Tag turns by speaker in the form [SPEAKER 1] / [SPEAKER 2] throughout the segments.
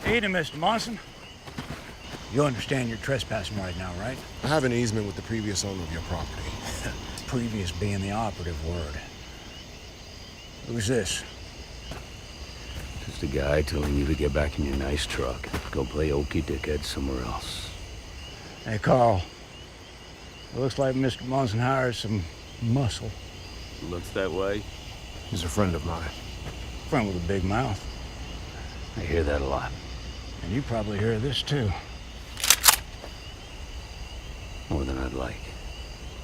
[SPEAKER 1] Evening, Mr. Monson. You understand you're trespassing right now, right?
[SPEAKER 2] I have an easement with the previous owner of your property.
[SPEAKER 1] Previous being the operative word. Who's this?
[SPEAKER 3] Just a guy telling you to get back in your nice truck. Go play okey dickhead somewhere else.
[SPEAKER 1] Hey, Carl. It looks like Mr. Monson hired some muscle.
[SPEAKER 3] Looks that way.
[SPEAKER 2] He's a friend of mine.
[SPEAKER 1] Friend with a big mouth.
[SPEAKER 3] I hear that a lot.
[SPEAKER 1] And you probably hear this too.
[SPEAKER 3] More than I'd like.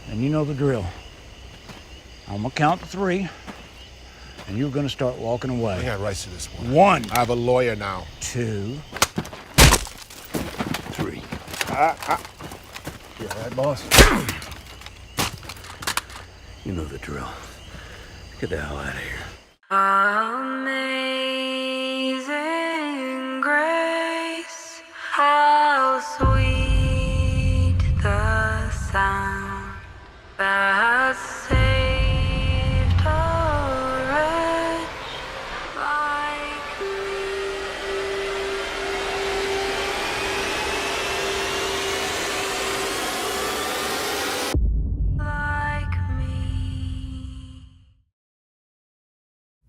[SPEAKER 1] And you know the drill. I'm gonna count to 3, and you're gonna start walking away.
[SPEAKER 2] I got rights to this one.
[SPEAKER 1] 1.
[SPEAKER 2] I have a lawyer now.
[SPEAKER 1] 2.
[SPEAKER 3] 3.
[SPEAKER 2] You all right, boss?
[SPEAKER 3] You know the drill. Get the hell out of here.
[SPEAKER 4] Amazing grace, how sweet the sound that saved a wretch like me. Like me.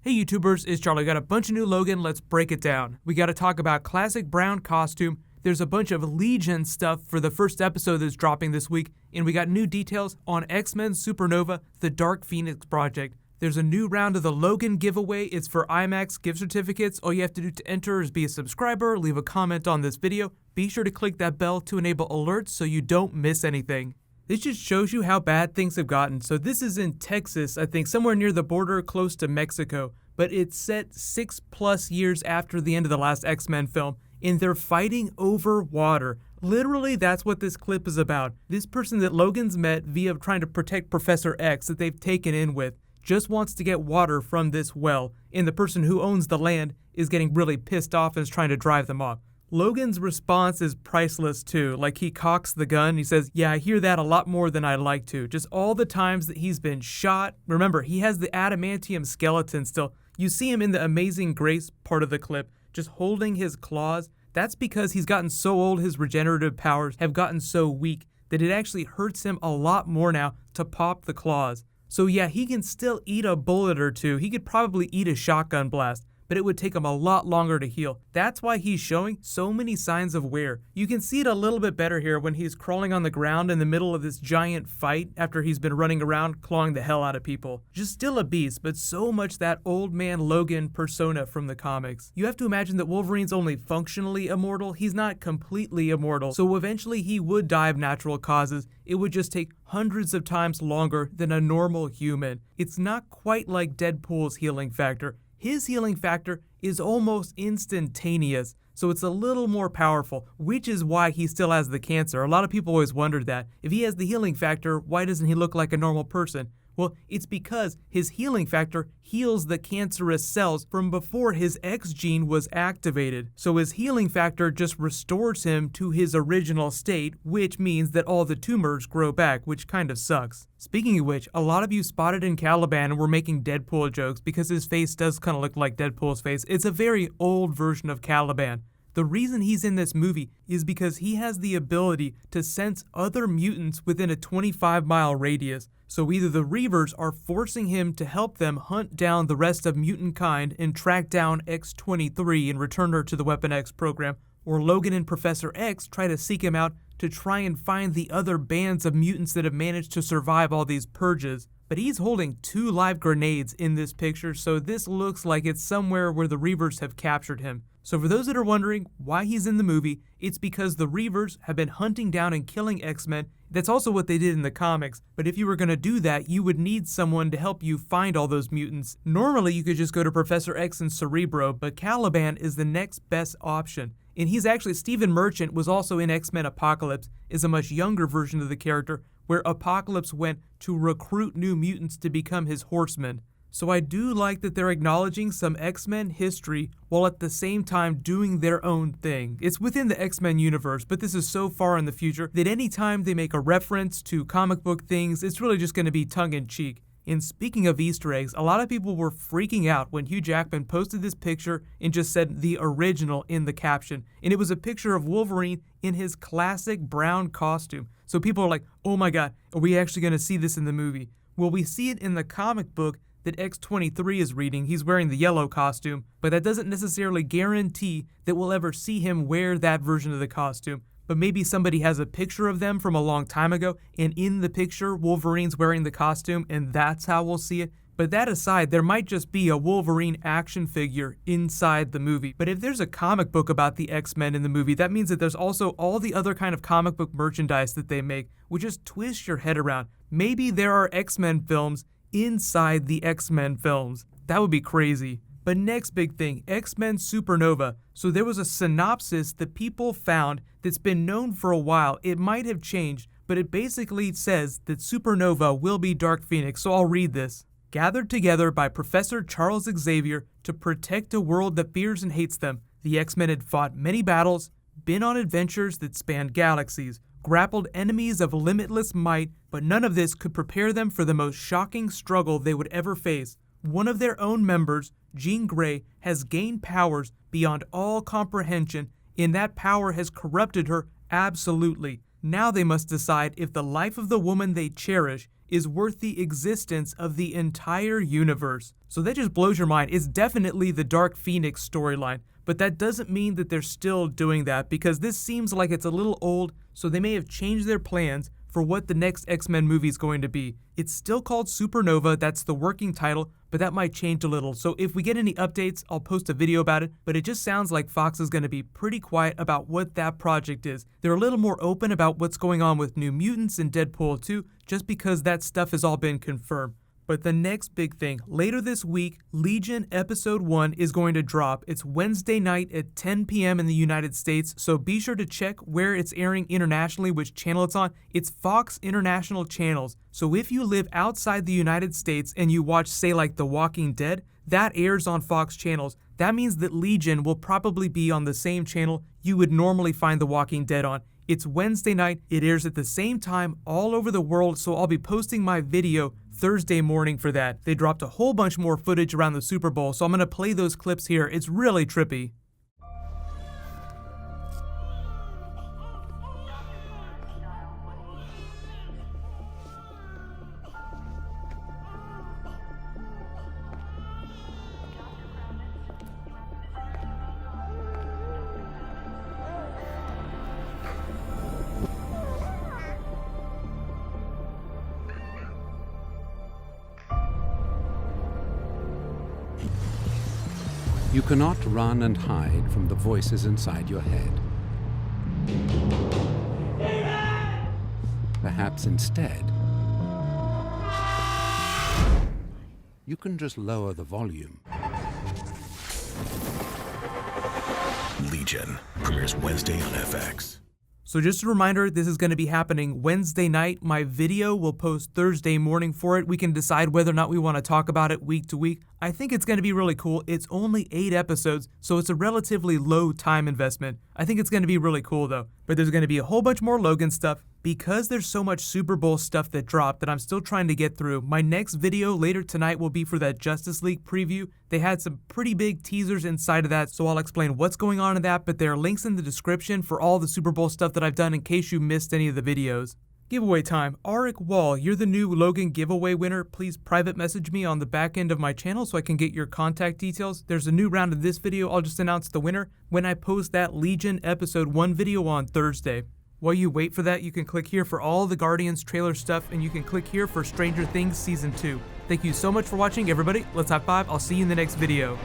[SPEAKER 5] Hey YouTubers, it's Charlie. Got a bunch of new Logan, let's break it down. We gotta talk about classic brown costume. There's a bunch of Legion stuff for the first episode that's dropping this week, and we got new details on XMen Supernova, the Dark Phoenix project. There's a new round of the Logan Giveaway. It's for IMAX gift certificates. All you have to do to enter is be a subscriber, leave a comment on this video. Be sure to click that bell to enable alerts so you don't miss anything. This just shows you how bad things have gotten. So this is in Texas, I think somewhere near the border close to Mexico, but it's set 6+ years after the end of the last X-Men film, and they're fighting over water. Literally, that's what this clip is about. This person that Logan's met via trying to protect Professor X that they've taken in with just wants to get water from this well, and the person who owns the land is getting really pissed off and is trying to drive them off. Logan's response is priceless too. Like, he cocks the gun, he says, yeah, I hear that a lot more than I'd like to. Just all the times that he's been shot. Remember, he has the adamantium skeleton still. You see him in the Amazing Grace part of the clip, just holding his claws. That's because he's gotten so old, his regenerative powers have gotten so weak that it actually hurts him a lot more now to pop the claws. So yeah, he can still eat a bullet or two. He could probably eat a shotgun blast, but it would take him a lot longer to heal. That's why he's showing so many signs of wear. You can see it a little bit better here when he's crawling on the ground in the middle of this giant fight after he's been running around clawing the hell out of people. Just still a beast, but so much that old man Logan persona from the comics. You have to imagine that Wolverine's only functionally immortal. He's not completely immortal, so eventually he would die of natural causes. It would just take hundreds of times longer than a normal human. It's not quite like Deadpool's healing factor. His healing factor is almost instantaneous, so it's a little more powerful, which is why he still has the cancer. A lot of people always wondered that. If he has the healing factor, why doesn't he look like a normal person? Well, it's because his healing factor heals the cancerous cells from before his X gene was activated. So his healing factor just restores him to his original state, which means that all the tumors grow back, which kind of sucks. Speaking of which, a lot of you spotted in Caliban and were making Deadpool jokes because his face does kind of look like Deadpool's face. It's a very old version of Caliban. The reason he's in this movie is because he has the ability to sense other mutants within a 25-mile radius. So either the Reavers are forcing him to help them hunt down the rest of mutant kind and track down X-23 and return her to the Weapon X program, or Logan and Professor X try to seek him out to try and find the other bands of mutants that have managed to survive all these purges. But he's holding 2 live grenades in this picture, so this looks like it's somewhere where the Reavers have captured him. So for those that are wondering why he's in the movie, it's because the Reavers have been hunting down and killing X-Men. That's also what they did in the comics, but if you were going to do that, you would need someone to help you find all those mutants. Normally, you could just go to Professor X and Cerebro, but Caliban is the next best option. And he's actually, Stephen Merchant was also in X-Men Apocalypse, is a much younger version of the character, where Apocalypse went to recruit new mutants to become his horsemen. So I do like that they're acknowledging some X-Men history while at the same time doing their own thing. It's within the X-Men universe, but this is so far in the future that anytime they make a reference to comic book things, it's really just going to be tongue-in-cheek. And speaking of Easter eggs, a lot of people were freaking out when Hugh Jackman posted this picture and just said the original in the caption. And it was a picture of Wolverine in his classic brown costume. So people are like, oh my god, are we actually going to see this in the movie? Well, we see it in the comic book that X-23 is reading. He's wearing the yellow costume, but that doesn't necessarily guarantee that we'll ever see him wear that version of the costume. But maybe somebody has a picture of them from a long time ago, and in the picture, Wolverine's wearing the costume, and that's how we'll see it. But that aside, there might just be a Wolverine action figure inside the movie. But if there's a comic book about the X-Men in the movie, that means that there's also all the other kind of comic book merchandise that they make, which just twist your head around. Maybe there are X-Men films inside the X-Men films. That would be crazy. But next big thing, XMen Supernova. So there was a synopsis that people found that's been known for a while. It might have changed, but it basically says that Supernova will be Dark Phoenix. So I'll read this. Gathered together by Professor Charles Xavier to protect a world that fears and hates them, the X-Men had fought many battles, been on adventures that spanned galaxies, grappled enemies of limitless might, but none of this could prepare them for the most shocking struggle they would ever face. One of their own members, Jean Grey, has gained powers beyond all comprehension, and that power has corrupted her absolutely. Now they must decide if the life of the woman they cherish is worth the existence of the entire universe. So that just blows your mind. It's definitely the Dark Phoenix storyline, but that doesn't mean that they're still doing that, because this seems like it's a little old, so they may have changed their plans for what the next X-Men movie is going to be. It's still called Supernova, that's the working title, but that might change a little. So if we get any updates, I'll post a video about it, but it just sounds like Fox is going to be pretty quiet about what that project is. They're a little more open about what's going on with New Mutants and Deadpool 2, just because that stuff has all been confirmed. But the next big thing, later this week, Legion Episode 1 is going to drop. It's Wednesday night at 10 p.m. in the United States, so be sure to check where it's airing internationally, which channel it's on. It's Fox International Channels. So if you live outside the United States and you watch, say, like The Walking Dead, that airs on Fox channels. That means that Legion will probably be on the same channel you would normally find The Walking Dead on. It's Wednesday night, it airs at the same time all over the world, so I'll be posting my video Thursday morning for that. They dropped a whole bunch more footage around the Super Bowl, so I'm going to play those clips here. It's really trippy.
[SPEAKER 6] You cannot run and hide from the voices inside your head. Perhaps instead, you can just lower the volume.
[SPEAKER 7] Legion premieres Wednesday on FX.
[SPEAKER 5] So just a reminder, this is going to be happening Wednesday night. My video will post Thursday morning for it. We can decide whether or not we want to talk about it week to week. I think it's going to be really cool. It's only 8 episodes, so it's a relatively low time investment. I think it's going to be really cool though. But there's going to be a whole bunch more Logan stuff. Because there's so much Super Bowl stuff that dropped that I'm still trying to get through, my next video later tonight will be for that Justice League preview. They had some pretty big teasers inside of that, so I'll explain what's going on in that, but there are links in the description for all the Super Bowl stuff that I've done in case you missed any of the videos. Giveaway time. Arik Wall, you're the new Logan Giveaway winner. Please private message me on the back end of my channel so I can get your contact details. There's a new round in this video. I'll just announce the winner when I post that Legion Episode 1 video on Thursday. While you wait for that, you can click here for all the Guardians trailer stuff, and you can click here for Stranger Things Season 2. Thank you so much for watching, everybody. Let's high five. I'll see you in the next video.